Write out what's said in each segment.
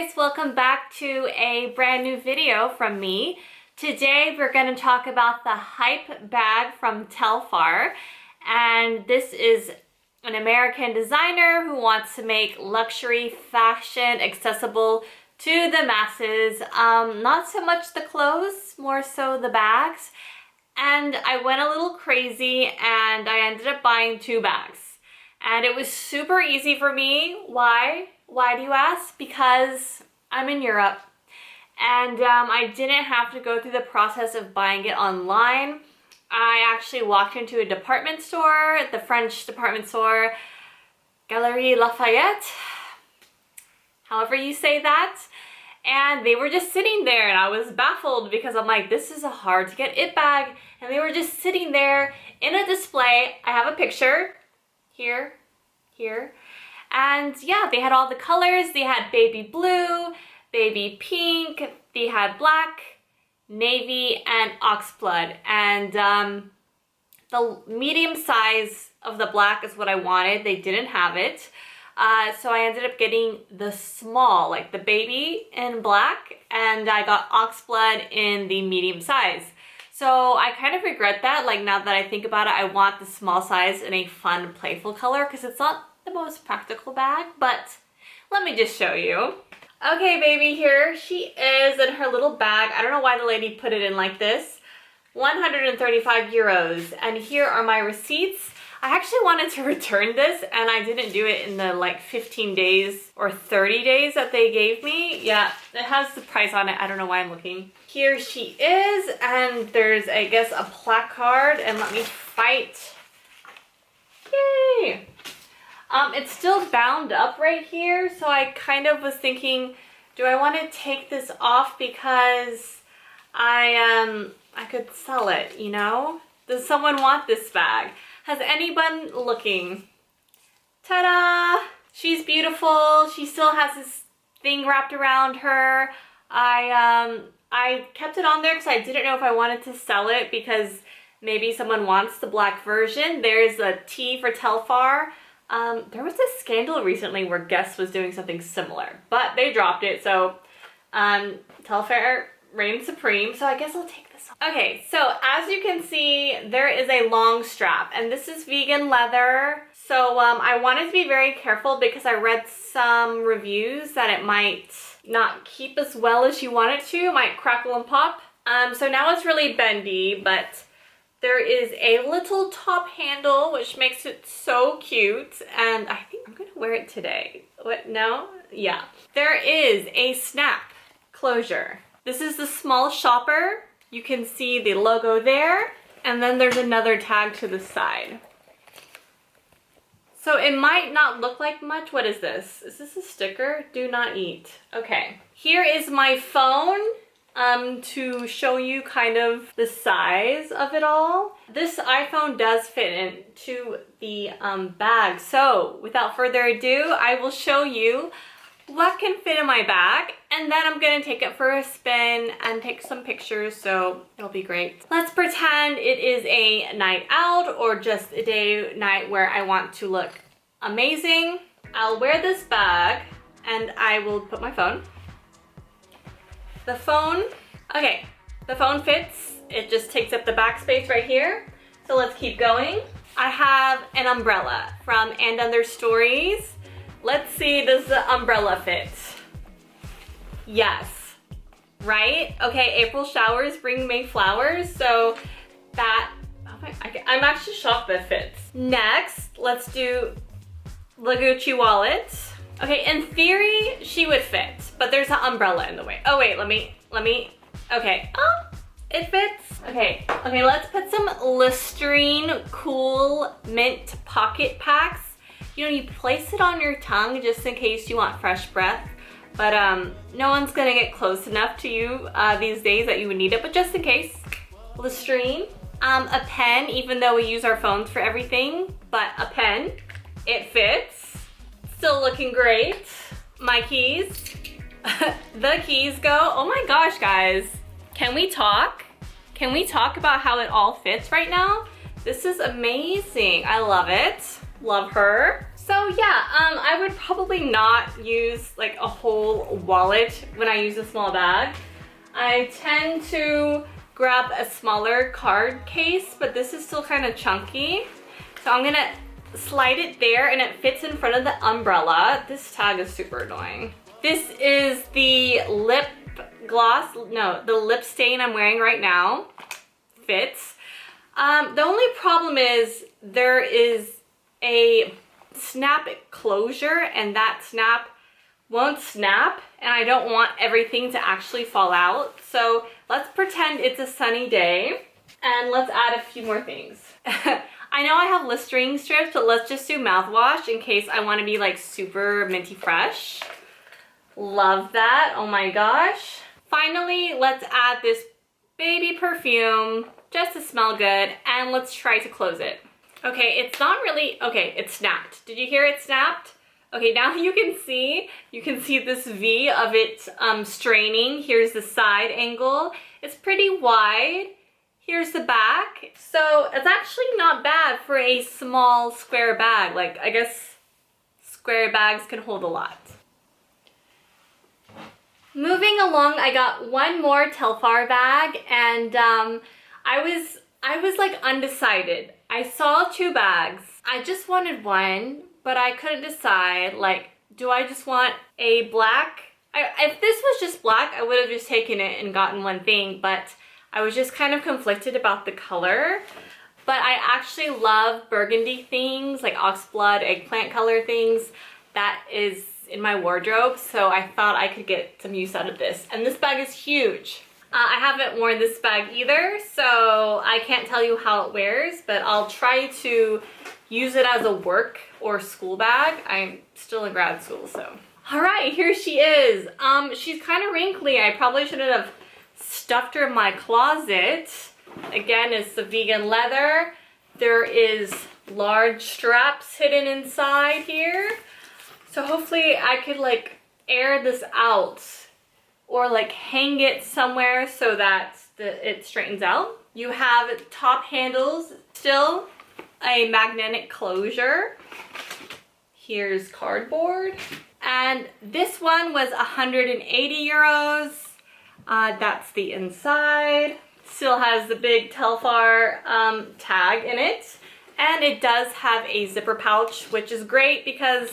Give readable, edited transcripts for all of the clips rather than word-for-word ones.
guys, welcome back to a brand new video from me. Today we're going to talk about the Hype bag from Telfar, and this is an American designer who wants to make luxury fashion accessible to the masses. Not so much the clothes, more so the bags. And I went a little crazy and I ended up buying 2 bags. And it was super easy for me. Why? Why do you ask? Because I'm in Europe and I didn't have to go through the process of buying it online. I actually walked into a department store, the French department store, Galeries Lafayette, however you say that, and they were just sitting there and I was baffled because I'm like, this is a hard to get it bag, and they were just sitting there in a display. I have a picture here, and yeah, they had all the colors. They had baby blue, baby pink, they had black, navy, and oxblood. And the medium size of the black is what I wanted. They didn't have it. So I ended up getting the small, like the baby in black, and I got oxblood in the medium size. So I kind of regret that. Like, now that I think about it, I want the small size in a fun, playful color because it's not the most practical bag, but let me just show you. Okay, baby, here she is in her little bag. I don't know why the lady put it in like this. 135 euros. And here are my receipts. I actually wanted to return this and I didn't do it in the like 15 days or 30 days that they gave me. Yeah, it has the price on it. I don't know why I'm looking. Here she is, and there's, I guess, a placard, and let me fight. Yay! It's still bound up right here, so I kind of was thinking, do I want to take this off because I could sell it, you know? Does someone want this bag? Has anyone looking? Ta-da! She's beautiful. She still has this thing wrapped around her. I kept it on there because I didn't know if I wanted to sell it because maybe someone wants the black version. There's a T for Telfar. There was a scandal recently where Guess was doing something similar, but they dropped it, so Telfar reigns supreme, so I guess I'll take this off. Okay, so as you can see, there is a long strap, and this is vegan leather. So I wanted to be very careful because I read some reviews that it might not keep as well as you want it to. It might crackle and pop. So now it's really bendy, but there is a little top handle which makes it so cute, and I think I'm gonna wear it today. What, no? Yeah. There is a snap closure. This is the small shopper. You can see the logo there, and then there's another tag to the side. So it might not look like much. What is this? Is this a sticker? Do not eat. Okay. Here is my phone to show you kind of the size of it all. This iPhone does fit into the bag. So without further ado, I will show you what can fit in my bag, and then I'm gonna take it for a spin and take some pictures, so it'll be great. Let's pretend it is a night out or just a day night where I want to look amazing. I'll wear this bag and I will put my phone. The phone, okay, the phone fits. It just takes up the back space right here. So let's keep going. I have an umbrella from And Other Stories. Let's see, does the umbrella fit? Yes, right? Okay, April showers bring May flowers, so that, I'm actually shocked that fits. Next, let's do the Gucci wallet. Okay, in theory, she would fit, but there's an umbrella in the way. Oh wait, let me, okay. Oh, it fits. Okay, let's put some Listerine Cool Mint Pocket Packs. You know, you place it on your tongue just in case you want fresh breath, but no one's gonna get close enough to you these days that you would need it, but just in case. Listerine. A pen, even though we use our phones for everything, but a pen. It fits. Still looking great. My keys. The keys go. Oh my gosh, guys. Can we talk? Can we talk about how it all fits right now? This is amazing. I love it. Love her. So yeah, I would probably not use like a whole wallet when I use a small bag. I tend to grab a smaller card case, but this is still kind of chunky. So I'm gonna slide it there and it fits in front of the umbrella. This tag is super annoying. This is the lip gloss, no, the lip stain I'm wearing right now. Fits. The only problem is there is a snap closure and that snap won't snap and I don't want everything to actually fall out. So let's pretend it's a sunny day and let's add a few more things. I know I have Listerine strips, but let's just do mouthwash in case I want to be like super minty fresh. Love that, oh my gosh. Finally, let's add this baby perfume just to smell good and let's try to close it. Okay, it's not really, okay, it snapped. Did you hear it snapped? Okay, now you can see this V of it straining. Here's the side angle. It's pretty wide. Here's the back. So it's actually not bad for a small square bag. Like, I guess square bags can hold a lot. Moving along, I got one more Telfar bag and I was like undecided. I saw two bags. I just wanted one, but I couldn't decide. Like, do I just want a black? If this was just black, I would have just taken it and gotten one thing, but I was just kind of conflicted about the color. But I actually love burgundy things, like oxblood, eggplant color things. That is in my wardrobe, so I thought I could get some use out of this. And this bag is huge. I haven't worn this bag either, so I can't tell you how it wears, but I'll try to use it as a work or school bag. I'm still in grad school, so. All right, here she is. She's kind of wrinkly. I probably shouldn't have stuffed her in my closet. Again, it's the vegan leather. There is large straps hidden inside here. So hopefully I could like air this out or like hang it somewhere so that it straightens out. You have top handles, still a magnetic closure. Here's cardboard. And this one was 180 euros. That's the inside. Still has the big Telfar tag in it. And it does have a zipper pouch, which is great because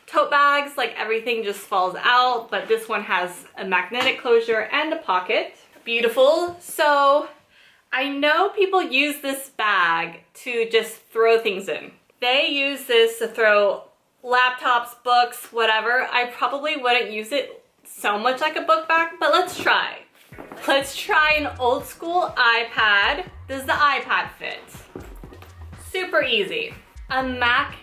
tote bags, like everything just falls out, but this one has a magnetic closure and a pocket. Beautiful. So I know people use this bag to just throw things in. They use this to throw laptops, books, whatever. I probably wouldn't use it so much like a book bag, but let's try. Let's try an old school iPad. Does the iPad fit? Super easy. A Mac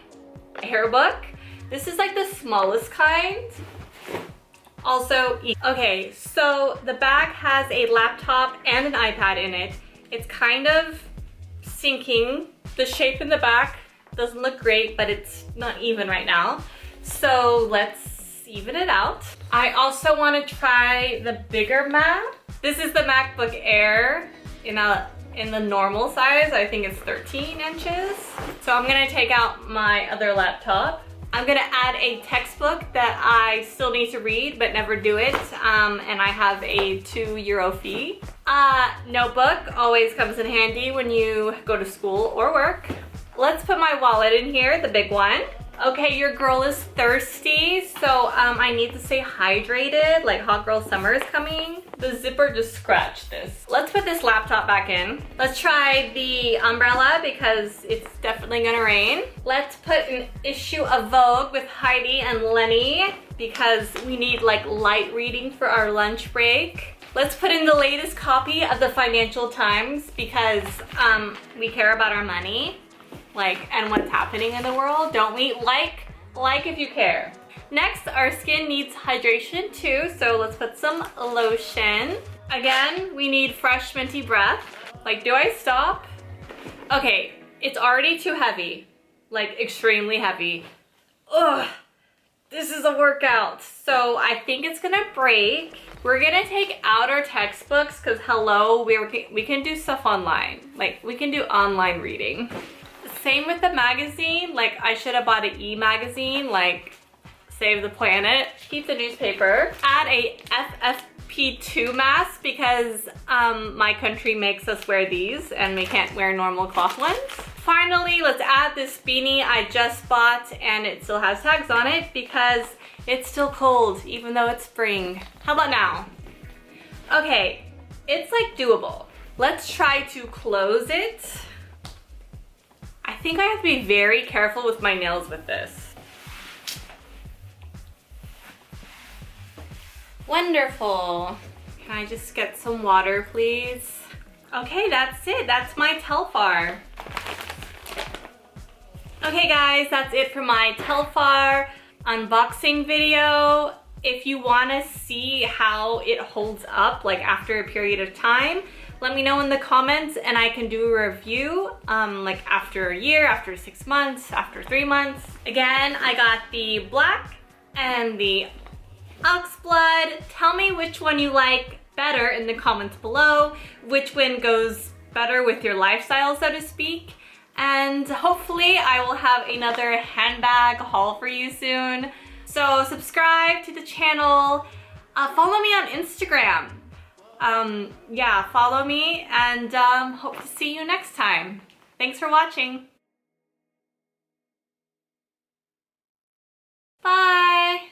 Airbook. This is like the smallest kind. Also, okay, so the bag has a laptop and an iPad in it. It's kind of sinking. The shape in the back doesn't look great, but it's not even right now. So let's even it out. I also want to try the bigger Mac. This is the MacBook Air in the normal size. I think it's 13 inches. So I'm gonna take out my other laptop. I'm gonna add a textbook that I still need to read but never do it, and I have a €2 fee. Notebook always comes in handy when you go to school or work. Let's put my wallet in here, the big one. Okay, your girl is thirsty, so I need to stay hydrated, like hot girl summer is coming. The zipper just scratched this. Let's put this laptop back in. Let's try the umbrella because it's definitely gonna rain. Let's put an issue of Vogue with Heidi and Lenny because we need like light reading for our lunch break. Let's put in the latest copy of the Financial Times because we care about our money. And what's happening in the world, don't we? Like if you care. Next, our skin needs hydration too, so let's put some lotion. Again, we need fresh minty breath. Like, do I stop? Okay, it's already too heavy, like extremely heavy. Ugh, this is a workout. So I think it's gonna break. We're gonna take out our textbooks because hello, we can do stuff online. Like, we can do online reading. Same with the magazine. Like, I should have bought an e-magazine, like Save the Planet. Keep the newspaper. Add a FFP2 mask because my country makes us wear these and we can't wear normal cloth ones. Finally, let's add this beanie I just bought, and it still has tags on it because it's still cold even though it's spring. How about now? Okay, it's like doable. Let's try to close it. I think I have to be very careful with my nails with this. Wonderful. Can I just get some water, please? Okay, that's it. That's my Telfar. Okay guys, that's it for my Telfar unboxing video. If you want to see how it holds up like after a period of time, let me know in the comments and I can do a review like after a year, after 6 months, after 3 months. Again, I got the black and the ox blood. Tell me which one you like better in the comments below, which one goes better with your lifestyle, so to speak. And hopefully I will have another handbag haul for you soon. So subscribe to the channel, follow me on Instagram. Yeah, follow me, and hope to see you next time. Thanks for watching. Bye.